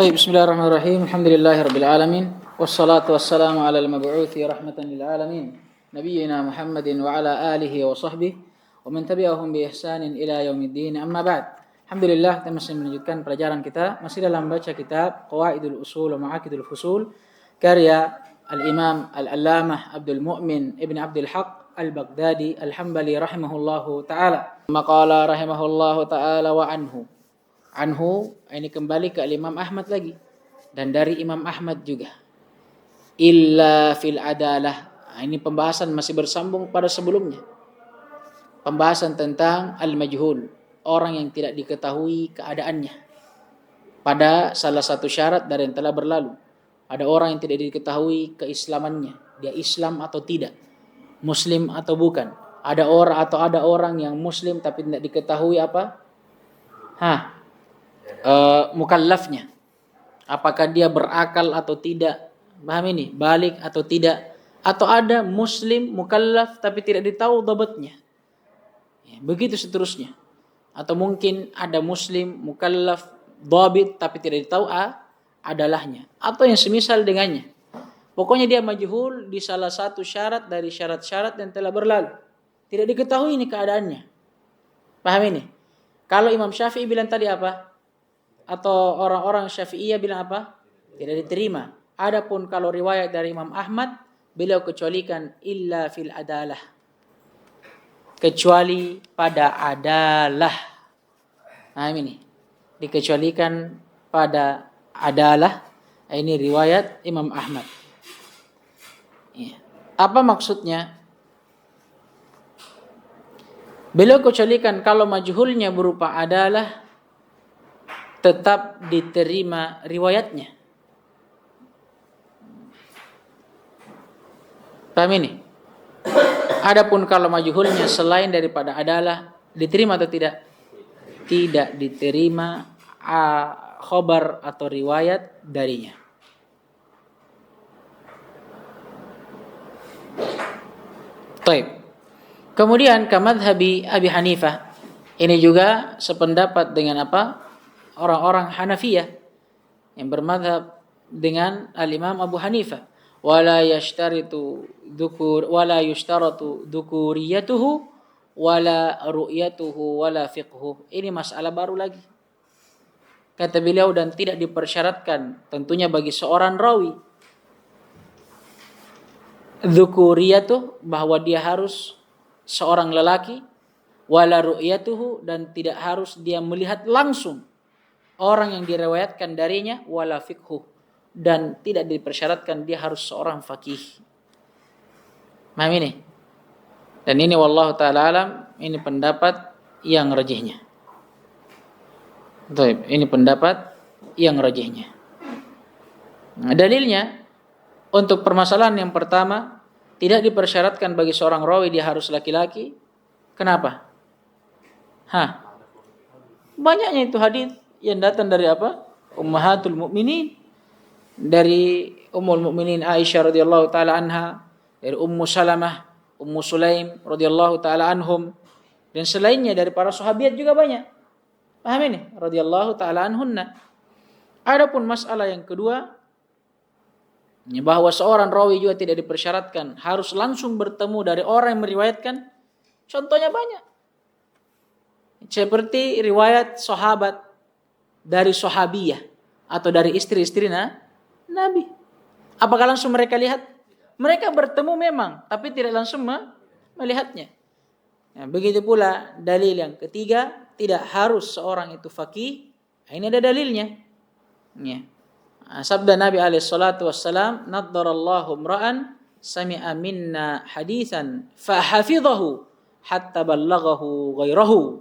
طيب بسم الله الرحمن الرحيم الحمد لله رب العالمين والصلاة والسلام على المبعوث رحمة للعالمين نبينا محمد وعلى آله وصحبه ومن تبعهم بإحسان إلى يوم الدين أما بعد. Alhamdulillah, kita masih melanjutkan pelajaran kita masih dalam baca kitab Qawaidul Usul wa Ma'aqidul Fusul karya Al-Imam Al-Allamah Abdul Mu'min Ibn Abdul Haq Al-Baghdadi Al-Hambali rahimahullahu ta'ala. Maqala rahimahullahu ta'ala wa anhu ini kembali ke Imam Ahmad lagi dan dari Imam Ahmad juga. Illa fil adalah. Ini pembahasan masih bersambung pada sebelumnya. Pembahasan tentang al-majhul, orang yang tidak diketahui keadaannya. Pada salah satu syarat dari yang telah berlalu, ada orang yang tidak diketahui keislamannya, dia Islam atau tidak, muslim atau bukan. Ada orang yang muslim tapi tidak diketahui apa? Mukallafnya. Apakah dia berakal atau tidak? Paham ini? Balik atau tidak? Atau ada muslim mukallaf tapi tidak ditahu dhabatnya. Begitu seterusnya. Atau mungkin ada muslim mukallaf dhabit tapi tidak ditahu adalahnya. Atau yang semisal dengannya. Pokoknya dia majhul di salah satu syarat dari syarat-syarat yang telah berlalu. Tidak diketahui ini keadaannya. Paham ini? Kalau Imam Syafi'i bilang tadi apa? Atau orang-orang Syafi'iyah bilang apa? Tidak diterima. Adapun kalau riwayat dari Imam Ahmad, beliau kecualikan illa fil adalah. Kecuali pada adalah. Nah ini. Dikecualikan pada adalah. Ini riwayat Imam Ahmad. Ya. Apa maksudnya? Beliau kecualikan kalau majhulnya berupa adalah, tetap diterima riwayatnya. Paham ini? Adapun kalau majhulnya selain daripada adalah, diterima atau tidak? Tidak diterima khabar atau riwayat darinya. Taib. Kemudian kamadhabi Abi Hanifah. Ini juga sependapat dengan apa? Orang-orang Hanafiyah yang bermadhab dengan al-Imam Abu Hanifah. Wala yashtaratu dhukuriyatuhu wala ru'yatuhu wala fiqhu. Ini masalah baru lagi. Kata beliau, dan tidak dipersyaratkan tentunya bagi seorang rawi dhukuriyatuh, bahwa dia harus seorang lelaki, wala ru'yatuhu, dan tidak harus dia melihat langsung orang yang diriwayatkan darinya, wala fiqhu, dan tidak dipersyaratkan dia harus seorang faqih. Paham ini? Dan ini wallahu ta'ala alam, ini pendapat yang rajihnya. Baik, ini pendapat yang rajihnya. Nah, dalilnya untuk permasalahan yang pertama, tidak dipersyaratkan bagi seorang rawi dia harus laki-laki. Kenapa? Banyaknya itu hadis yang datang dari apa? Ummahatul Mukminin, dari Ummul Mukminin Aisyah radhiyallahu taala anha, dari Ummu Salamah, Ummu Sulaim radhiyallahu taala anhum, dan selainnya dari para sahabiat juga banyak. Paham ini? Radhiyallahu taala anhunna. Adapun masalah yang kedua, bahwa seorang rawi juga tidak dipersyaratkan harus langsung bertemu dari orang yang meriwayatkan. Contohnya banyak. Seperti riwayat sahabat dari sahabiyah atau dari istri-istri Nabi. Apakah langsung mereka lihat? Mereka bertemu memang, tapi tidak langsung melihatnya. Nah, begitu pula dalil yang ketiga, tidak harus seorang itu faqih. Ini ada dalilnya. Ya. Sabda Nabi alaihi salatu wassalam, naddarallahu imra'an sami'a minna haditsan fa hafidhahu hatta ballaghahu ghairahu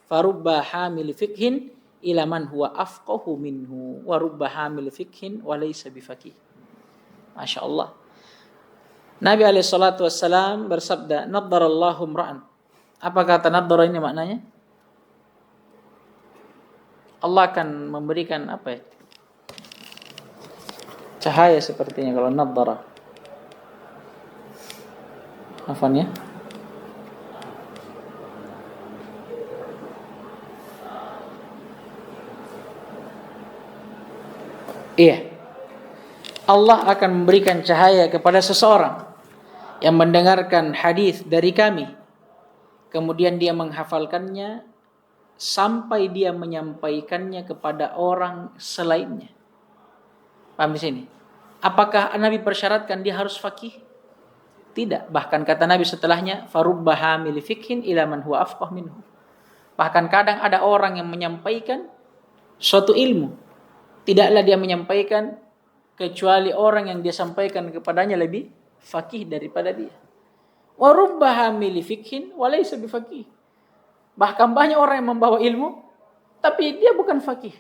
farubba hamil fiqhin ila man huwa afqahu minhu wa rubba hamil fiqhin wa laysa bifaqih. Masyaallah. Nabi alaihi salatu wassalam bersabda, naddarallahu imra'an. Apa kata naddara ini maknanya? Allah akan memberikan apa ya? Cahaya sepertinya kalau naddara. Afwan ya. Iya. Allah akan memberikan cahaya kepada seseorang yang mendengarkan hadis dari kami, kemudian dia menghafalkannya sampai dia menyampaikannya kepada orang selainnya. Paham di sini? Apakah Nabi persyaratkan dia harus faqih? Tidak. Bahkan kata Nabi setelahnya, farubba hamil fikhin ila man huwa afqah minhu. Bahkan kadang ada orang yang menyampaikan suatu ilmu, tidaklah dia menyampaikan kecuali orang yang dia sampaikan kepadanya lebih faqih daripada dia. Wa rubba hamil fikhin wa laysa bifaqih. Bahkan banyak orang yang membawa ilmu tapi dia bukan faqih.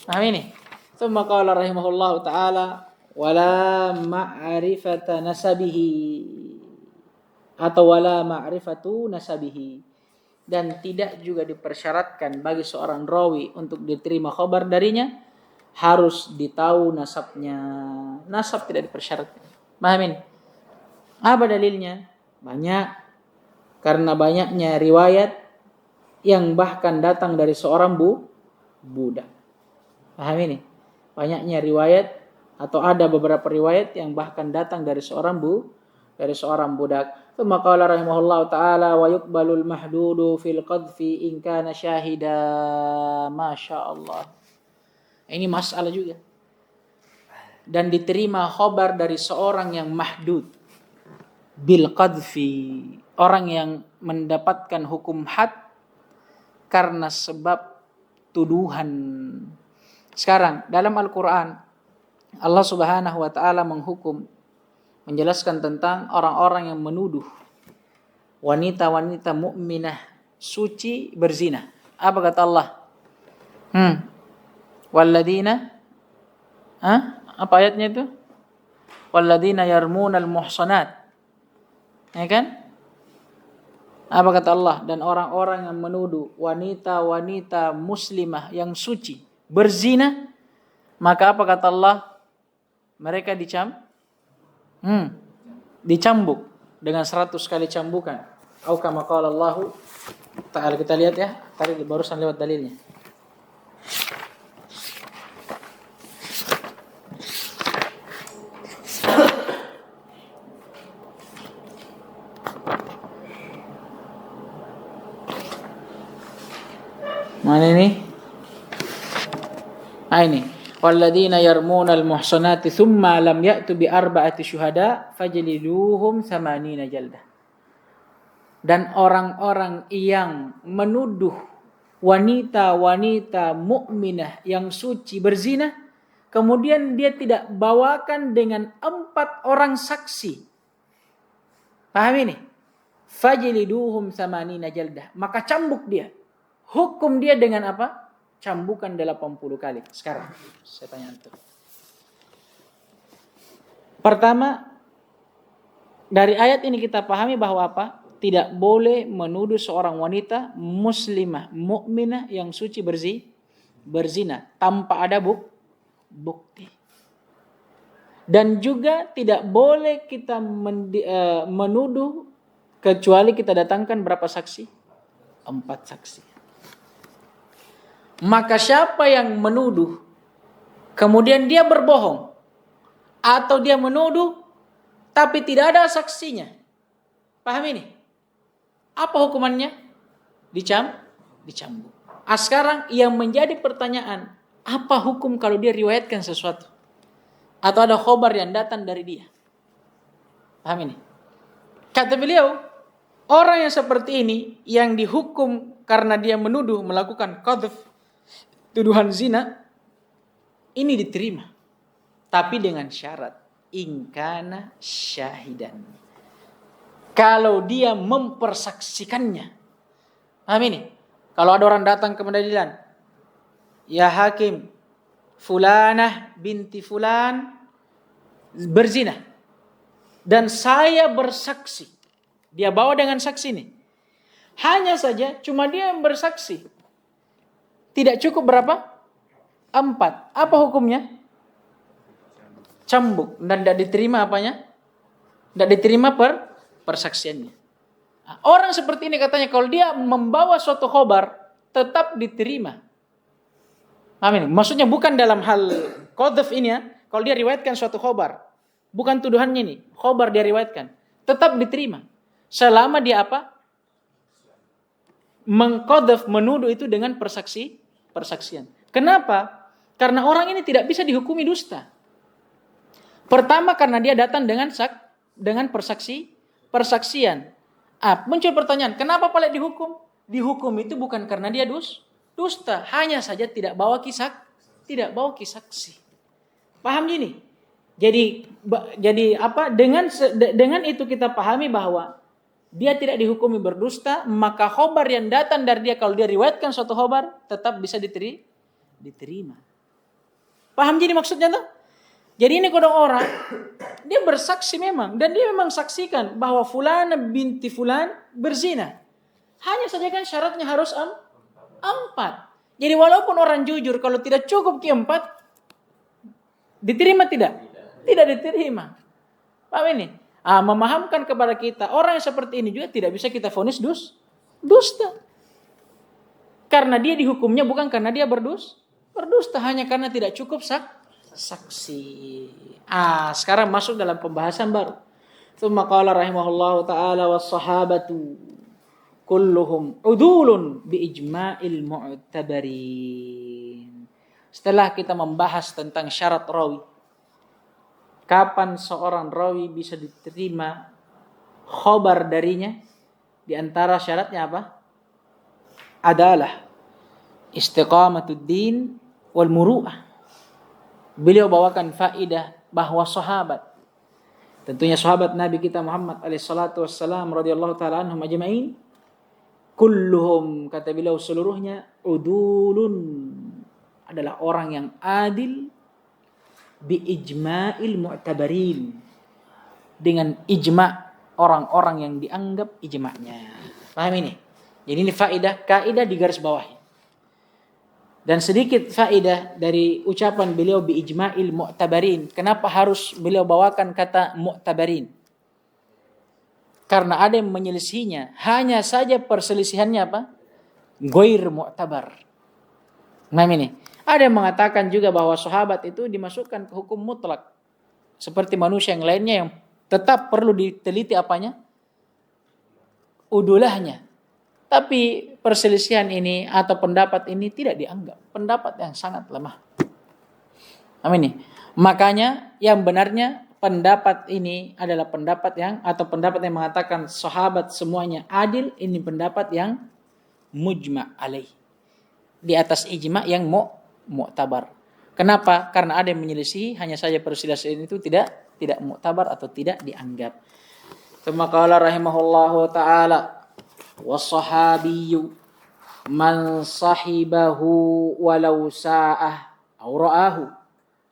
Nah ini. Tsumma qala rahimahullahu taala wala ma'rifata nasabihi atau wala ma'rifatu nasabihi, dan tidak juga dipersyaratkan bagi seorang rawi untuk diterima khabar darinya harus ditahu nasabnya. Nasab tidak dipersyaratkan. Pahamin? Apa dalilnya? Banyak. Karena banyaknya riwayat yang bahkan datang dari seorang budak. Paham ini? Banyaknya riwayat atau ada beberapa riwayat yang bahkan datang dari seorang budak. Tsumma qala rahimahullahu taala wa yuqbalul mahdudu fil qadfi in kana syahida. Masyaallah. Ini masalah juga. Dan diterima khabar dari seorang yang mahdud bil qadfi, orang yang mendapatkan hukum had karena sebab tuduhan. Sekarang dalam Al-Qur'an Allah Subhanahu wa taala menghukum, menjelaskan tentang orang-orang yang menuduh wanita-wanita mukminah suci berzina. Apa kata Allah? Walladzina apa ayatnya itu? Walladzina yarmunal muhsanat. Ya kan? Apa kata Allah? Dan orang-orang yang menuduh wanita-wanita muslimah yang suci berzina, maka apa kata Allah? Mereka dicambuk dengan 100 kali cambukan. Au kama qala Allah Ta'ala. Kita lihat ya, tadi barusan lewat dalilnya. Mana ini? Ini. Walladzina yarmunal muhsanati thumma lam ya'tu bi arba'ati syuhada fajliduhum 80 jaldah. Dan orang-orang yang menuduh wanita-wanita mukminah yang suci berzina, kemudian dia tidak bawakan dengan 4 orang saksi. Paham ini? Fajliduhum 80 jaldah. Maka cambuk dia. Hukum dia dengan apa? Cambukan 80 kali. Sekarang saya tanya antum. Pertama, dari ayat ini kita pahami bahwa apa? Tidak boleh menuduh seorang wanita muslimah, mukminah yang suci berzina tanpa ada bukti. Dan juga tidak boleh kita menuduh kecuali kita datangkan berapa saksi? 4 saksi. Maka siapa yang menuduh kemudian dia berbohong atau dia menuduh tapi tidak ada saksinya, paham ini? Apa hukumannya? Dicambuk. Sekarang yang menjadi pertanyaan, apa hukum kalau dia riwayatkan sesuatu atau ada khobar yang datang dari dia? Paham ini? Kata beliau, orang yang seperti ini yang dihukum karena dia menuduh melakukan qadhf, tuduhan zina, ini diterima. Tapi dengan syarat, ingkana syahidan. Kalau dia mempersaksikannya. Paham ini? Kalau ada orang datang ke pengadilan, ya hakim, fulanah binti fulan berzina. Dan saya bersaksi. Dia bawa dengan saksi ini. Hanya saja cuma dia yang bersaksi. Tidak cukup berapa? 4. Apa hukumnya? Cambuk. Dan tidak diterima apanya? Tidak diterima persaksiannya. Orang seperti ini katanya kalau dia membawa suatu khobar tetap diterima. Paham ini? Maksudnya bukan dalam hal qadhaf ini ya. Kalau dia riwayatkan suatu khobar, bukan tuduhannya ini, khobar dia riwayatkan, tetap diterima. Selama dia apa? Mengqadhaf, menuduh itu dengan persaksian. Kenapa? Karena orang ini tidak bisa dihukumi dusta. Pertama karena dia datang dengan persaksian. Muncul pertanyaan, kenapa paling dihukum? Dihukum itu bukan karena dia dusta, hanya saja tidak bawa saksi. Paham gini? Jadi apa? Dengan itu kita pahami bahwa dia tidak dihukumi berdusta, maka khobar yang datang dari dia kalau dia riwayatkan suatu khobar tetap bisa diterima. Paham gini maksudnya tuh? Jadi ini kodong orang dia bersaksi memang dan dia memang saksikan bahwa fulana binti fulan berzina. Hanya saja kan syaratnya harus 4. Jadi walaupun orang jujur kalau tidak cukup ke-4 diterima tidak? Tidak diterima. Paham ini? Memahamkan kepada kita orang yang seperti ini juga tidak bisa kita vonis dusta. Karena dia dihukumnya bukan karena dia berdusta, hanya karena tidak cukup saksi. Sekarang masuk dalam pembahasan baru. Tsumma qala rahimahullahu taala was-sahabatu kulluhum udulun bi ijma'il mu'tabarin. Setelah kita membahas tentang syarat rawi, kapan seorang rawi bisa diterima khobar darinya, di antara syaratnya apa? Adalah istiqamatud din wal muru'ah. Beliau bawakan faidah bahwa sahabat, tentunya sahabat Nabi kita Muhammad alaihi salatu wassalam radhiyallahu taala anhum ajma'in, kulluhum, kata beliau seluruhnya, udulun, adalah orang yang adil, bi ijma'il mu'tabarin, dengan ijma' orang-orang yang dianggap ijma'nya. Paham ini? Jadi ini kaidah di garis bawah. Dan sedikit faedah dari ucapan beliau bi ijma'il mu'tabarin. Kenapa harus beliau bawakan kata mu'tabarin? Karena ada yang menyelisihinya. Hanya saja perselisihannya apa? Ghair mu'tabar. Nah ini. Ada yang mengatakan juga bahwa sahabat itu dimasukkan ke hukum mutlak. Seperti manusia yang lainnya yang tetap perlu diteliti apanya? Udulahnya. Tapi perselisihan ini atau pendapat ini tidak dianggap. Pendapat yang sangat lemah. Amin. Makanya yang benarnya pendapat ini adalah pendapat yang mengatakan sahabat semuanya adil. Ini pendapat yang mujma' alaih. Di atas ijma' yang mu'tabar. Kenapa? Karena ada yang menyelisihi, hanya saja perselisihan itu tidak mu'tabar atau tidak dianggap. Tsumma qala rahimahullahu ta'ala was-sahabiyyu man sahibahu walau sa'ah aw ra'ahu.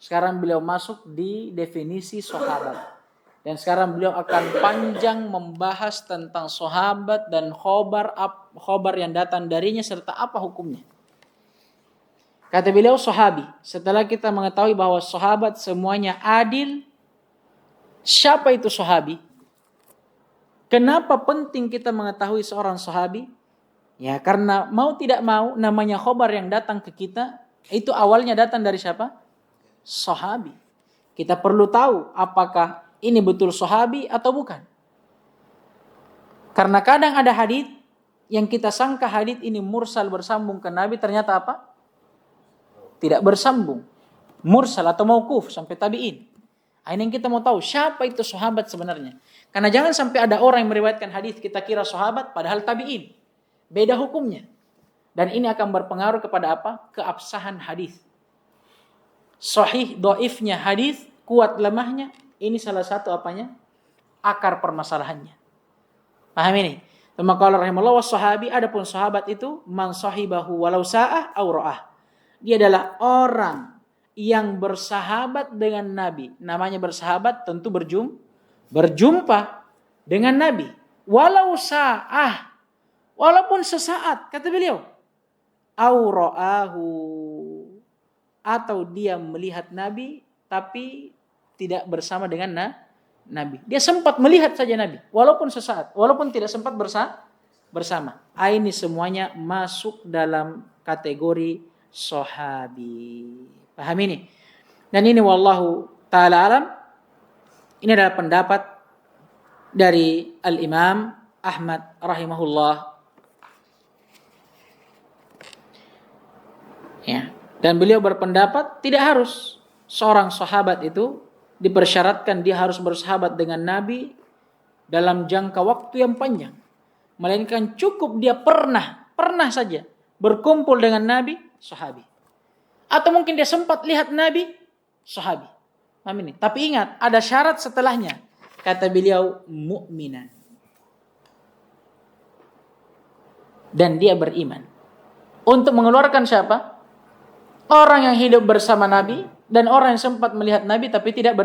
Sekarang beliau masuk di definisi sahabat. Dan sekarang beliau akan panjang membahas tentang sahabat dan khobar yang datang darinya serta apa hukumnya. Kata beliau sahabi, setelah kita mengetahui bahwa sahabat semuanya adil, siapa itu sahabi? Kenapa penting kita mengetahui seorang sahabi? Ya karena mau tidak mau namanya khobar yang datang ke kita, itu awalnya datang dari siapa? Sahabi. Kita perlu tahu apakah ini betul sahabi atau bukan. Karena kadang ada hadits yang kita sangka hadits ini mursal bersambung ke Nabi, ternyata apa? Tidak bersambung. Mursal atau mauquf sampai tabi'in. Ini yang kita mau tahu siapa itu sahabat sebenarnya. Karena jangan sampai ada orang yang meriwayatkan hadis kita kira sahabat padahal tabi'in. Beda hukumnya. Dan ini akan berpengaruh kepada apa? Keabsahan hadis. Sahih dhaifnya hadis, kuat lemahnya, ini salah satu apanya? Akar permasalahannya. Paham ini? Maka Allah rahimahullah was-sahabi, adapun sahabat itu man sahibahu walau sa'ah aw ra'ah. Dia adalah orang yang bersahabat dengan Nabi. Namanya bersahabat tentu berjumpa dengan Nabi. Walau sa'ah. Walaupun sesaat. Kata beliau. Aura'ahu. Atau dia melihat Nabi. Tapi tidak bersama dengan Nabi. Dia sempat melihat saja Nabi. Walaupun sesaat. Walaupun tidak sempat bersama. Ini semuanya masuk dalam kategori sahabi. Paham ini? Dan ini wallahu ta'ala alam, ini adalah pendapat dari Al-Imam Ahmad rahimahullah. Ya. Dan beliau berpendapat tidak harus seorang sahabat itu dipersyaratkan dia harus bersahabat dengan Nabi dalam jangka waktu yang panjang. Melainkan cukup dia pernah saja berkumpul dengan Nabi, sahabi. Atau mungkin dia sempat lihat Nabi, sahabi. Paham ini? Tapi ingat, ada syarat setelahnya. Kata beliau, mu'minan. Dan dia beriman. Untuk mengeluarkan siapa? Orang yang hidup bersama Nabi dan orang yang sempat melihat Nabi tapi tidak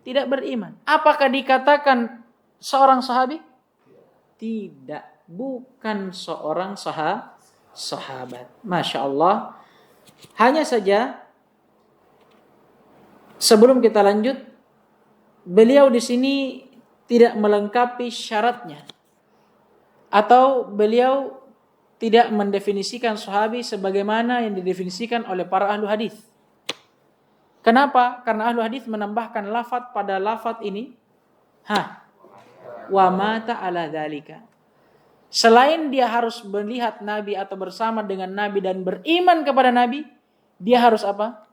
beriman. Apakah dikatakan seorang sahabi? Tidak, bukan seorang sahabat. Masya Allah. Hanya saja sebelum kita lanjut, beliau di sini tidak melengkapi syaratnya, atau beliau tidak mendefinisikan sahabi sebagaimana yang didefinisikan oleh para ahlu hadis. Kenapa? Karena ahlu hadis menambahkan lafadz pada lafadz ini, wa mata ala dzalika. Selain dia harus melihat Nabi atau bersama dengan Nabi dan beriman kepada Nabi, dia harus apa?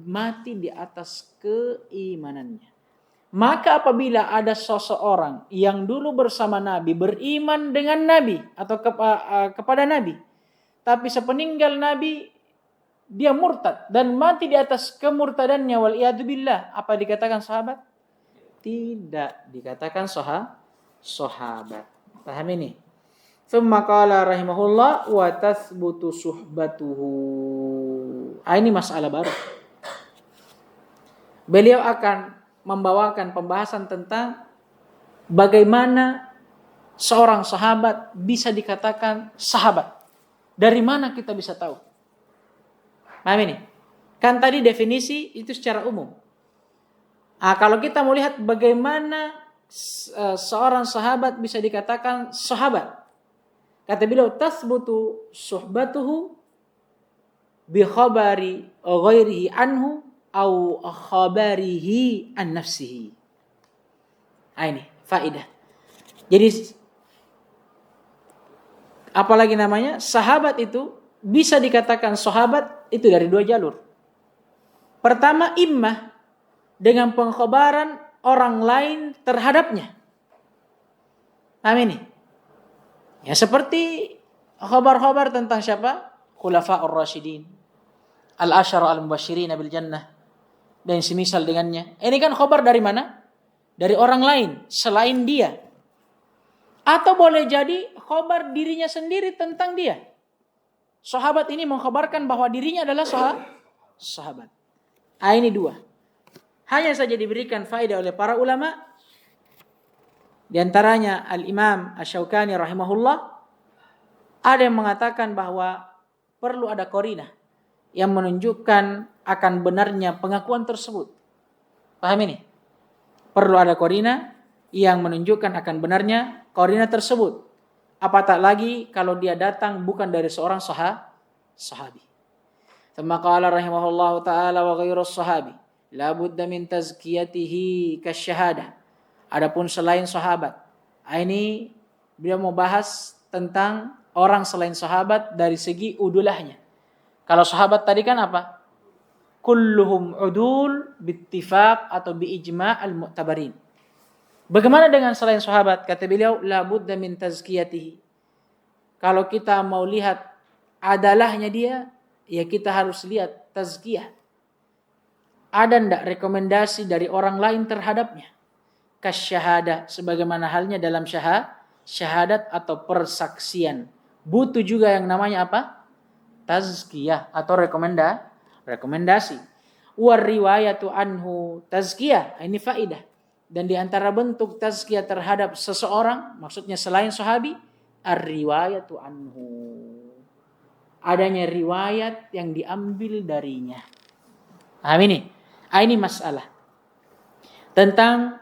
Mati di atas keimanannya. Maka apabila ada seseorang yang dulu bersama Nabi, beriman dengan Nabi atau kepada Nabi, tapi sepeninggal Nabi dia murtad dan mati di atas kemurtadannya, wal iyadu billah, apa dikatakan sahabat? Tidak dikatakan sahabat. Paham ini? Tsumma qala rahimahullah wa tathbutu suhbatuhu. Ini masalah baru. Beliau akan membawakan pembahasan tentang bagaimana seorang sahabat bisa dikatakan sahabat. Dari mana kita bisa tahu? Paham ini? Kan tadi definisi itu secara umum. Kalau kita mau lihat bagaimana seorang sahabat bisa dikatakan sahabat, kata beliau, tasbutu suhbatuhu bi khabari ghairihi anhu au khabarihi an nafsihi. Ini faedah. Jadi apalagi namanya sahabat itu bisa dikatakan sahabat itu dari dua jalur. Pertama, immah dengan pengkhabaran orang lain terhadapnya. Ini. Ya seperti khabar-khabar tentang siapa? Khulafa'ur Rasyidin, al-asyara al-mubasysyirin bil jannah, dan semisal dengannya. Ini kan khabar dari mana? Dari orang lain selain dia. Atau boleh jadi khabar dirinya sendiri tentang dia. Sahabat ini mengkhabarkan bahwa dirinya adalah sahabat. Ini dua. Hanya saja diberikan faedah oleh para ulama. Di antaranya Al-Imam Asy-Syaukani rahimahullah, ada yang mengatakan bahwa perlu ada qarinah yang menunjukkan akan benarnya pengakuan tersebut. Paham ini? Perlu ada qarinah yang menunjukkan akan benarnya qarinah tersebut. Apa tak lagi kalau dia datang bukan dari seorang sahabi. Tsumma qala rahimahullahu taala wa ghairus sahabi la budda min tazkiyatihi kasyahadah. Adapun selain sahabat, ini beliau mau bahas tentang orang selain sahabat dari segi udulahnya. Kalau sahabat tadi kan apa? Kulluhum udul bittifaq atau biijma' al-mu'tabarin. Bagaimana dengan selain sahabat? Kata beliau, la budda min tazkiyatihi. Kalau kita mau lihat adalahnya dia, ya kita harus lihat tazkiyah. Ada ndak rekomendasi dari orang lain terhadapnya? Kasyahadah, sebagaimana halnya dalam syahadat atau persaksian. Butuh juga yang namanya apa? Tazkiyah atau rekomendasi. War riwayatu anhu tazkiyah. Ini faedah. Dan di antara bentuk tazkiyah terhadap seseorang, maksudnya selain sahabi, ar-riwayatu anhu. Adanya riwayat yang diambil darinya. Ini masalah. Tentang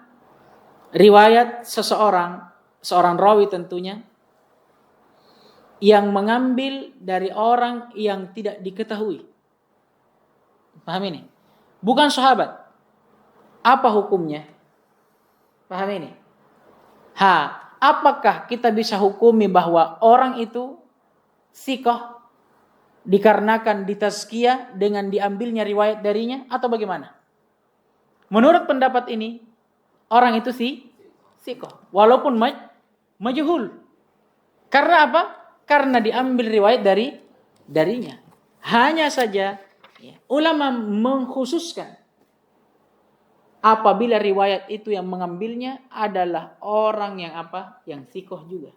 riwayat seorang rawi tentunya. yang mengambil dari orang yang tidak diketahui. Paham ini? Bukan sahabat. Apa hukumnya? Paham ini? Apakah kita bisa hukumi bahwa orang itu thiqah dikarenakan ditazkiyah dengan diambilnya riwayat darinya atau bagaimana? Menurut pendapat ini, orang itu thiqah walaupun majhul. Karena apa? Karena diambil riwayat darinya. Hanya saja ulama mengkhususkan apabila riwayat itu yang mengambilnya adalah orang yang apa? Yang thiqah juga.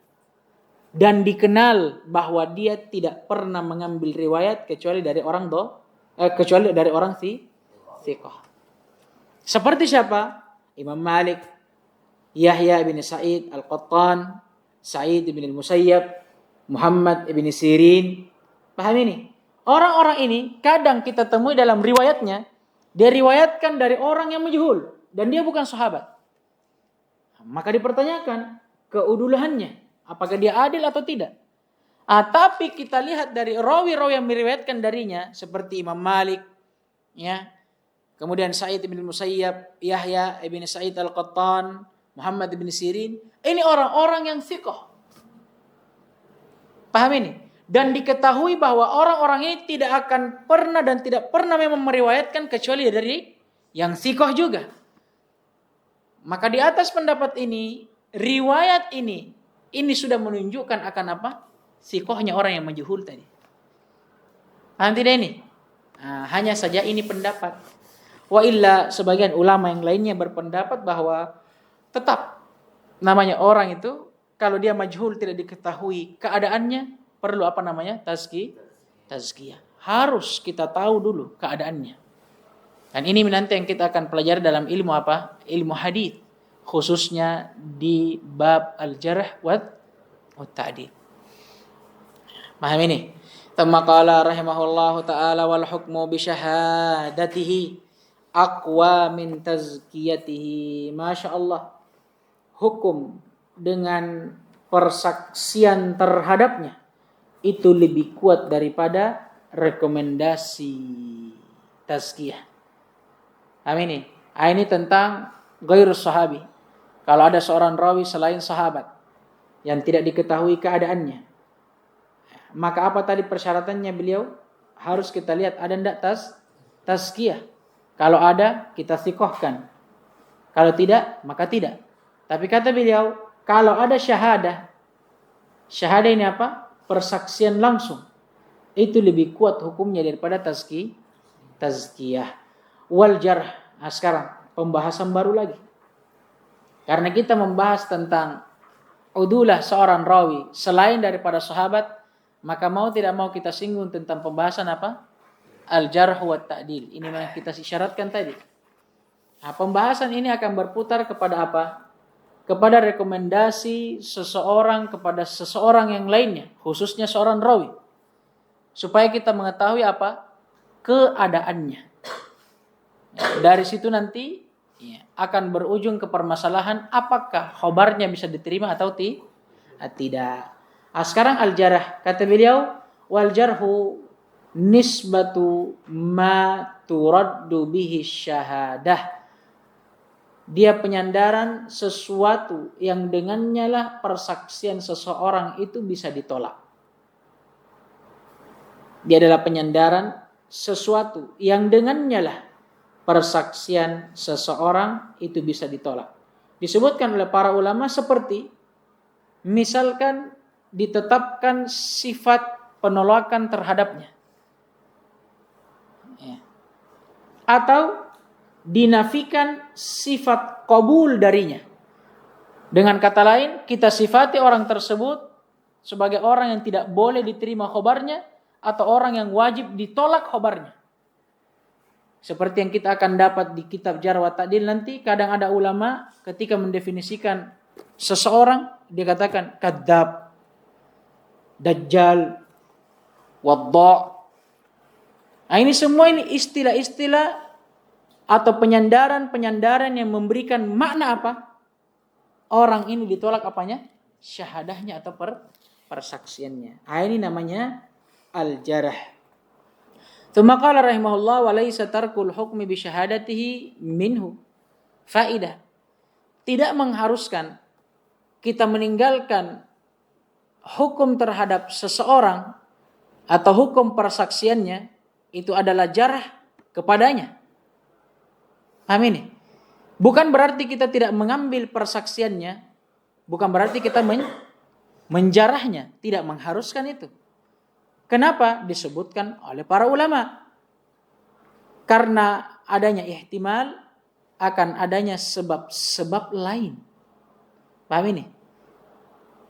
Dan dikenal bahwa dia tidak pernah mengambil riwayat kecuali dari orang thiqah. Seperti siapa? Imam Malik, Yahya bin Sa'id Al-Qattan, Sa'id bin Al-Musayyab, Muhammad bin Sirin. Paham ini? Orang-orang ini kadang kita temui dalam riwayatnya, dia riwayatkan dari orang yang majhul dan dia bukan sahabat. Maka dipertanyakan keudulahannya, apakah dia adil atau tidak? Tapi kita lihat dari rawi-rawi yang meriwayatkan darinya seperti Imam Malik, ya. Kemudian Sa'id bin Musayyab, Yahya bin Sa'id Al-Qattan, Muhammad bin Sirin, ini orang-orang yang thiqah. Paham ini? Dan diketahui bahwa orang-orang ini tidak akan pernah dan tidak pernah memang meriwayatkan kecuali dari yang thiqah juga. Maka di atas pendapat ini, riwayat ini sudah menunjukkan akan apa? Thiqahnya orang yang majhul tadi. Paham tidak ini? Hanya saja ini pendapat. Wa illa sebagian ulama yang lainnya berpendapat bahwa tetap namanya orang itu kalau dia majhul tidak diketahui keadaannya perlu apa namanya? Tazkiyah. Harus kita tahu dulu keadaannya. Dan ini nanti yang kita akan pelajari dalam ilmu apa? Ilmu hadis, khususnya di bab al-jarh wa ta'dil. Paham ini? Thumma qala rahimahullahu ta'ala wal hukmu bi syahadatihi aqwa min tazkiyatihi. Masya Allah. Hukum dengan persaksian terhadapnya itu lebih kuat daripada rekomendasi tazkiyah. Amin. Ini tentang ghairus sahabi. Kalau ada seorang rawi selain sahabat yang tidak diketahui keadaannya, maka apa tadi persyaratannya beliau? Harus kita lihat ada enggak tazkiyah. Kalau ada, kita thiqahkan. Kalau tidak, maka tidak. Tapi kata beliau, kalau ada syahadah ini apa? Persaksian langsung. Itu lebih kuat hukumnya daripada tazkiyah. Wal jarh. Sekarang pembahasan baru lagi. Karena kita membahas tentang udulah seorang rawi selain daripada sahabat, maka mau tidak mau kita singgung tentang pembahasan apa? Al-jarh wa ta'dil. Ini yang kita isyaratkan tadi. Pembahasan ini akan berputar kepada apa? Kepada rekomendasi seseorang kepada seseorang yang lainnya, khususnya seorang rawi. Supaya kita mengetahui apa? Keadaannya. Dari situ nanti akan berujung ke permasalahan apakah khobarnya bisa diterima atau tidak. Sekarang al-jarh, kata beliau, wal jarhu nisbatu ma turaddu bihi syahadah. Dia penyandaran sesuatu yang dengannya lah persaksian seseorang itu bisa ditolak. Dia adalah penyandaran sesuatu yang dengannya lah persaksian seseorang itu bisa ditolak. Disebutkan oleh para ulama seperti misalkan ditetapkan sifat penolakan terhadapnya. Atau dinafikan sifat qabul darinya. Dengan kata lain, kita sifati orang tersebut sebagai orang yang tidak boleh diterima khobarnya atau orang yang wajib ditolak khobarnya. Seperti yang kita akan dapat di kitab Jarh wa Ta'dil nanti, kadang ada ulama ketika mendefinisikan seseorang, dia katakan kadzab, dajjal, wadda'. Ini semua ini istilah-istilah atau penyandaran yang memberikan makna apa? Orang ini ditolak apanya? Syahadahnya atau persaksiannya. Ini namanya al-jarh. Tsumma qala rahimahullah wa laisa tarkul hukmi bi syahadatihi minhu faidah. Tidak mengharuskan kita meninggalkan hukum terhadap seseorang atau hukum persaksiannya itu adalah jarh kepadanya. Paham ini? Bukan berarti kita tidak mengambil persaksiannya, bukan berarti kita menjarahnya, tidak mengharuskan itu. Kenapa? Disebutkan oleh para ulama. Karena adanya ihtimal akan adanya sebab-sebab lain. Paham ini?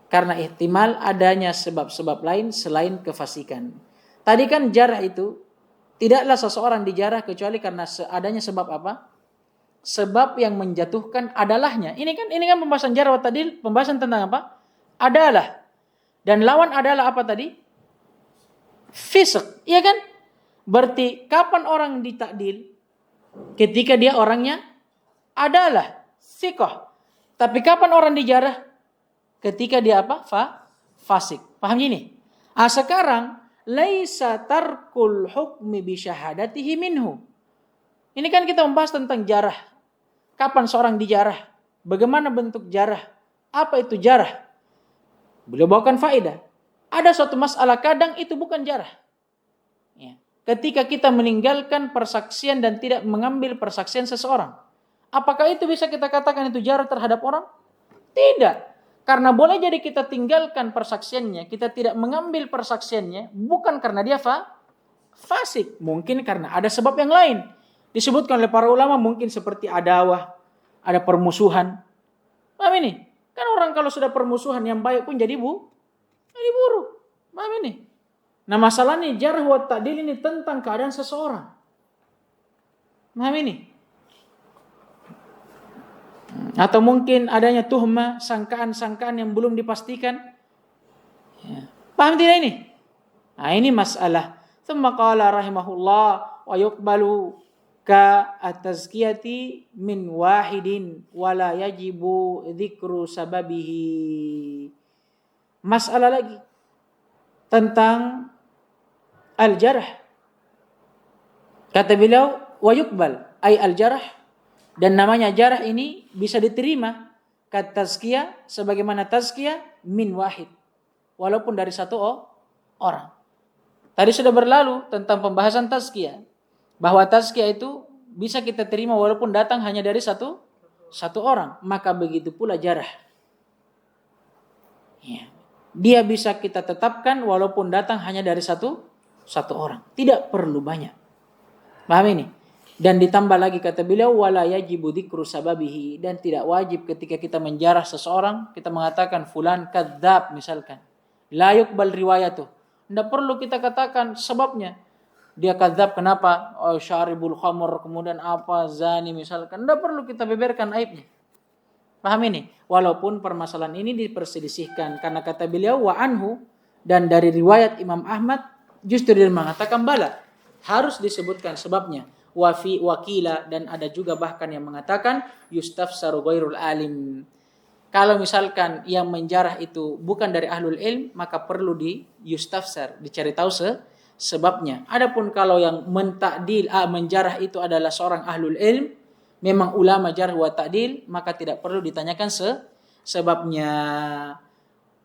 Karena ihtimal adanya sebab-sebab lain selain kefasikan. Tadi kan jarah itu tidaklah seseorang dijarah kecuali karena adanya sebab apa? Sebab yang menjatuhkan adalahnya. Ini kan pembahasan jarah wa ta'dil, pembahasan tentang apa? Adalah. Dan lawan adalah apa tadi? Fisq, iya kan? Berarti kapan orang ditakdil? Ketika dia orangnya adalah thiqah. Tapi kapan orang dijarah? Ketika dia apa? Fasik. Paham ini? Sekarang laisa tarkul hukmi bi syahadatihi minhu. Ini kan kita membahas tentang jarah. Kapan seorang dijarah? Bagaimana bentuk jarah? Apa itu jarah? Beliau bawakan faedah. Ada suatu masalah kadang itu bukan jarah. Ya. Ketika kita meninggalkan persaksian dan tidak mengambil persaksian seseorang. Apakah itu bisa kita katakan itu jarah terhadap orang? Tidak. Karena boleh jadi kita tinggalkan persaksiannya, kita tidak mengambil persaksiannya, bukan karena dia fasik. Mungkin karena ada sebab yang lain. Disebutkan oleh para ulama mungkin seperti adawah, ada permusuhan. Paham ini? Kan orang kalau sudah permusuhan yang baik pun jadi buruk. Paham ini? Nah masalah ini jarh wa ta'dil ini tentang keadaan seseorang. Paham ini? Atau mungkin adanya tuhmah, sangkaan-sangkaan yang belum dipastikan. Ya. Paham tidak ini? Nah ini masalah. Tsumma qala rahimahullah wa yuqbalu ka at-tazkiyati min wahidin wa la yajibu dzikru sababihi. Masalah lagi tentang al-jarh. Kata beliau wa yuqbal ay al-jarh. Dan namanya jarah ini bisa diterima kat tazkiyah sebagaimana tazkiyah min wahid. Walaupun dari satu orang. Tadi sudah berlalu tentang pembahasan tazkiyah. Bahwa tazkiyah itu bisa kita terima walaupun datang hanya dari satu orang. Maka begitu pula jarah. Ya. Dia bisa kita tetapkan walaupun datang hanya dari satu orang. Tidak perlu banyak. Paham ini? Dan ditambah lagi kata beliau wala yajibu dzikru sababihi, dan tidak wajib ketika kita menjarah seseorang kita mengatakan fulan kadzab misalkan. La yuqbal riwayatuh. Tidak perlu kita katakan sebabnya. Dia kadzab kenapa? Oh syaribul khamr, kemudian apa? Zani misalkan. Tidak perlu kita beberkan aibnya. Paham ini? Walaupun permasalahan ini diperselisihkan karena kata beliau wa anhu, dan dari riwayat Imam Ahmad justru dia mengatakan bala, harus disebutkan sebabnya. Wafi wakila, dan ada juga bahkan yang mengatakan yustafsaru ghairul alim. Kalau misalkan yang menjarah itu bukan dari ahlul ilm, maka perlu di yustafsar, dicari tahu sebabnya. Adapun kalau yang menjarah itu adalah seorang ahlul ilm, memang ulama jarh wa ta'dil, maka tidak perlu ditanyakan sebabnya.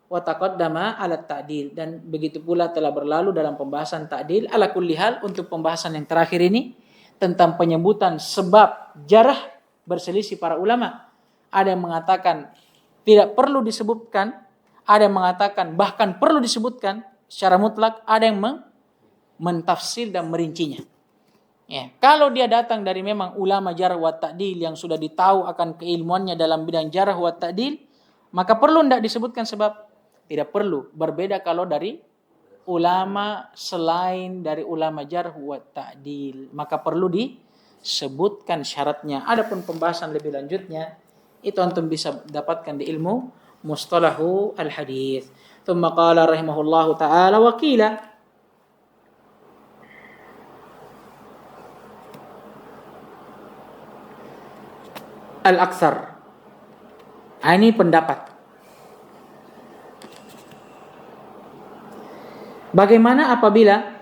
Wa taqaddama ala ta'dil, dan begitu pula telah berlalu dalam pembahasan ta'dil. Ala kulli hal, untuk pembahasan yang terakhir ini tentang penyebutan sebab jarah berselisih para ulama. Ada yang mengatakan tidak perlu disebutkan, ada yang mengatakan bahkan perlu disebutkan secara mutlak, ada yang mentafsir dan merincinya. Ya, kalau dia datang dari memang ulama jarh wa ta'dil yang sudah ditahu akan keilmuannya dalam bidang jarh wa ta'dil, maka perlu tidak disebutkan sebab? Tidak perlu. Berbeda kalau dari ulama selain dari ulama jarh wa ta'dil, maka perlu disebutkan syaratnya. Adapun pembahasan lebih lanjutnya itu antum bisa dapatkan di ilmu mustalahu al-hadits. Tsumma qala rahimahullahu taala wa qila al-aktsar. Ini pendapat. Bagaimana apabila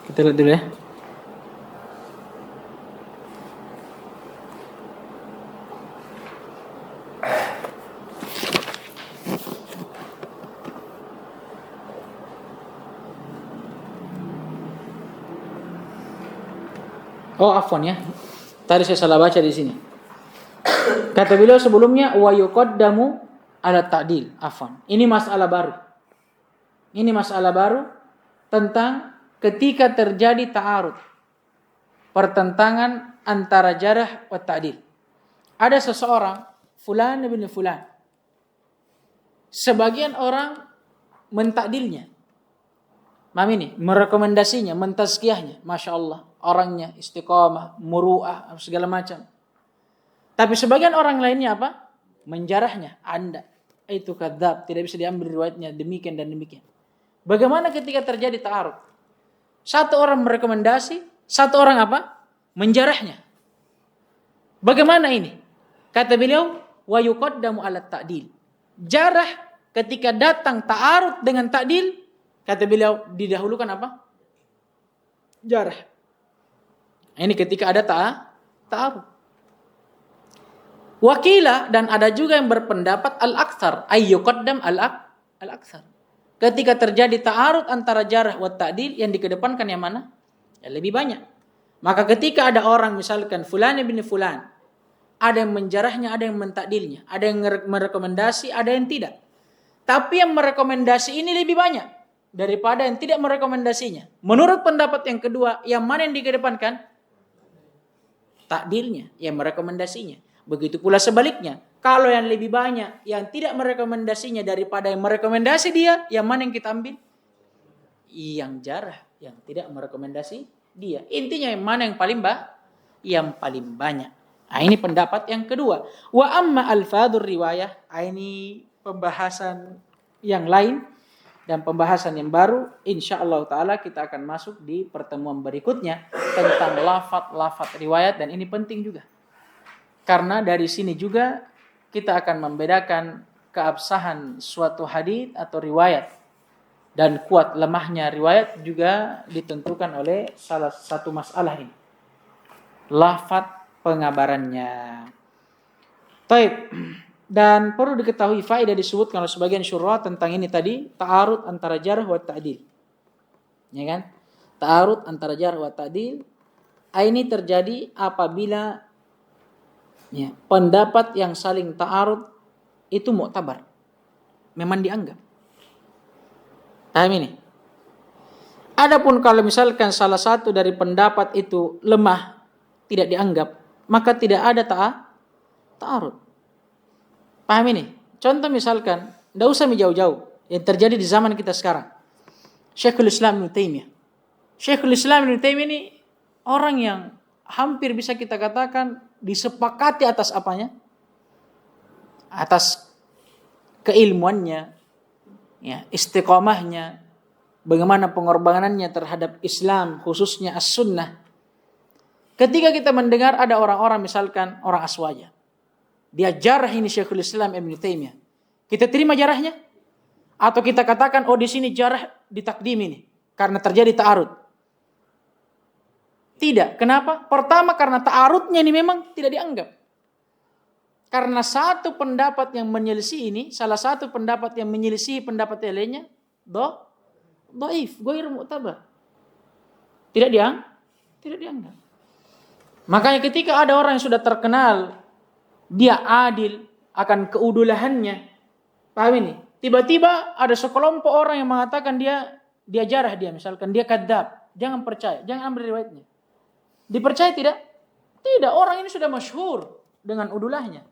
kita lihat dulu ya. Oh, afwan ya. Tadi saya salah baca di sini. Kata beliau sebelumnya wa yuqaddamu ala ta'dil. Afwan. Ini masalah baru. Ini masalah baru tentang ketika terjadi ta'arud, pertentangan antara jarah wa ta'dil. Ada seseorang fulan bin fulan. Sebagian orang mentakdilnya. Mami ini merekomendasinya, mentazkiyahnya, Masya Allah, orangnya istiqamah, muru'ah, segala macam. Tapi sebagian orang lainnya apa? Menjarahnya. Anda itu kadzab, tidak bisa diambil riwayatnya, demikian dan demikian. Bagaimana ketika terjadi ta'arud? Satu orang merekomendasi, satu orang apa? Menjarahnya. Bagaimana ini? Kata beliau, wa yuqaddamu ala ta'dil. Jarah ketika datang ta'arud dengan ta'dil, kata beliau didahulukan apa? Jarah. Ini ketika ada ta'arud. Wakila, dan ada juga yang berpendapat al-aktsar, ay yuqaddam al-aktsar. Ketika terjadi ta'arud antara jarah wa ta'dil, yang dikedepankan yang mana? Yang lebih banyak. Maka ketika ada orang misalkan fulan bin fulan, ada yang menjarahnya, ada yang mentakdilnya, ada yang merekomendasi, ada yang tidak. Tapi yang merekomendasi ini lebih banyak daripada yang tidak merekomendasinya. Menurut pendapat yang kedua, yang mana yang dikedepankan? Takdilnya, yang merekomendasinya. Begitu pula sebaliknya. Kalau yang lebih banyak yang tidak merekomendasinya daripada yang merekomendasi dia, yang mana yang kita ambil? Yang jarah, yang tidak merekomendasi dia. Intinya yang mana yang paling banyak. Nah, ini pendapat yang kedua. Wa amma alfadhur riwayah, ini pembahasan yang lain dan pembahasan yang baru. Insyaallah taala kita akan masuk di pertemuan berikutnya tentang lafaz riwayat, dan ini penting juga. Karena dari sini juga kita akan membedakan keabsahan suatu hadits atau riwayat, dan kuat lemahnya riwayat juga ditentukan oleh salah satu masalah ini, lafaz pengabarannya. Taib. Dan perlu diketahui faedah disebut kalau sebagian syurah tentang ini tadi, ta'arud antara jarh wa ta'dil. Ya kan? Ta'arud antara jarh wa ta'dil ini terjadi apabila pendapat yang saling ta'arud itu mu'tabar. Memang dianggap. Paham ini? Adapun kalau misalkan salah satu dari pendapat itu lemah, tidak dianggap, maka tidak ada ta'arud. Paham ini? Contoh misalkan, tidak usah jauh-jauh, yang terjadi di zaman kita sekarang. Syekhul Islam Ibnu Taimiyah. Syekhul Islam Ibnu Taimiyah ini orang yang hampir bisa kita katakan disepakati atas apanya? Atas keilmuannya, istiqomahnya, bagaimana pengorbanannya terhadap Islam, khususnya as-sunnah. Ketika kita mendengar ada orang-orang misalkan orang Aswaja, dia jarah ini Syekhul Islam Ibnu Taimiyah, kita terima jarahnya? Atau kita katakan di sini jarah ditakdim ini karena terjadi ta'arud? Tidak. Kenapa? Pertama karena ta'arudnya ini memang tidak dianggap. Karena satu pendapat yang menyelisih ini, salah satu pendapat yang menyelisih pendapat yang lainnya, dhaif, ghair mu'tabar. Tidak dianggap. Makanya ketika ada orang yang sudah terkenal, dia adil akan keudulahannya, paham ini? Tiba-tiba ada sekelompok orang yang mengatakan dia jarah dia, misalkan dia kadzab, jangan percaya, jangan ambil riwayatnya. Dipercaya tidak? Tidak, orang ini sudah masyhur dengan udulahnya.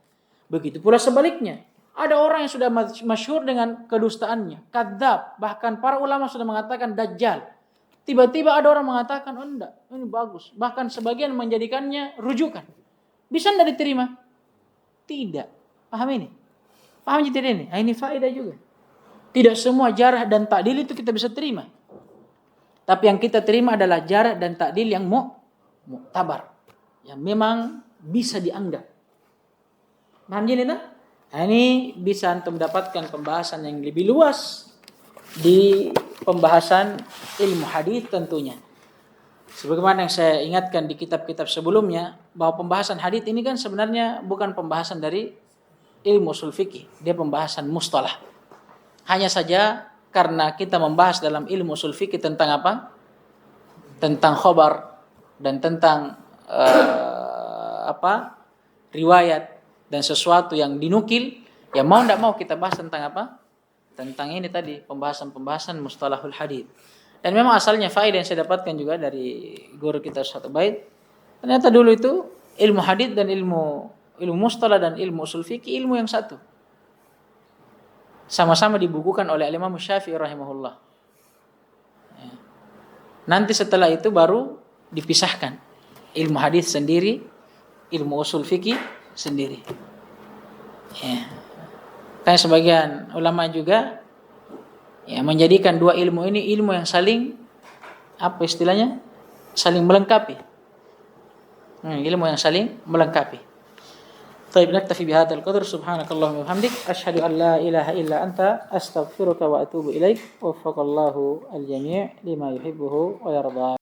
Begitu pula sebaliknya. Ada orang yang sudah masyhur dengan kedustaannya, kadzab, bahkan para ulama sudah mengatakan dajjal. Tiba-tiba ada orang mengatakan, enggak, ini bagus. Bahkan sebagian menjadikannya rujukan. Bisa enggak diterima? Tidak. Paham ini? Paham tidak ini? Ini faedah juga. Tidak semua jarah dan ta'dil itu kita bisa terima. Tapi yang kita terima adalah jarah dan ta'dil yang mu'tabar, yang memang bisa dianggap. Paham ini tak? Nah, ini bisa antum dapatkan pembahasan yang lebih luas di pembahasan ilmu hadis tentunya. Sebagaimana yang saya ingatkan di kitab-kitab sebelumnya, bahwa pembahasan hadis ini kan sebenarnya bukan pembahasan dari ilmu ushul fikih, dia pembahasan mustalah. Hanya saja karena kita membahas dalam ilmu ushul fikih tentang apa? Tentang khobar dan tentang riwayat dan sesuatu yang dinukil, ya mau tidak mau kita bahas tentang apa? Tentang ini tadi, pembahasan mustalahul hadis. Dan memang asalnya faedah yang saya dapatkan juga dari guru kita satu bait. Ternyata dulu itu ilmu hadis dan ilmu mustalah dan ilmu usul fikih ilmu yang satu. Sama-sama dibukukan oleh Imam Syafi'i rahimahullah. Ya. Nanti setelah itu baru dipisahkan. Ilmu hadis sendiri, ilmu usul fikih sendiri. Ya. Kan sebagian ulama juga ya menjadikan dua ilmu ini ilmu yang saling apa istilahnya? Saling melengkapi. Ilmu yang saling melengkapi. Baik, naktafi bihadzal qadar. Subhanakallahumma wa bihamdik asyhadu an la ilaha illa anta astaghfiruka wa atubu ilaik. Waffaqallahu al-jami' lima yuhibbuhu wa yarda.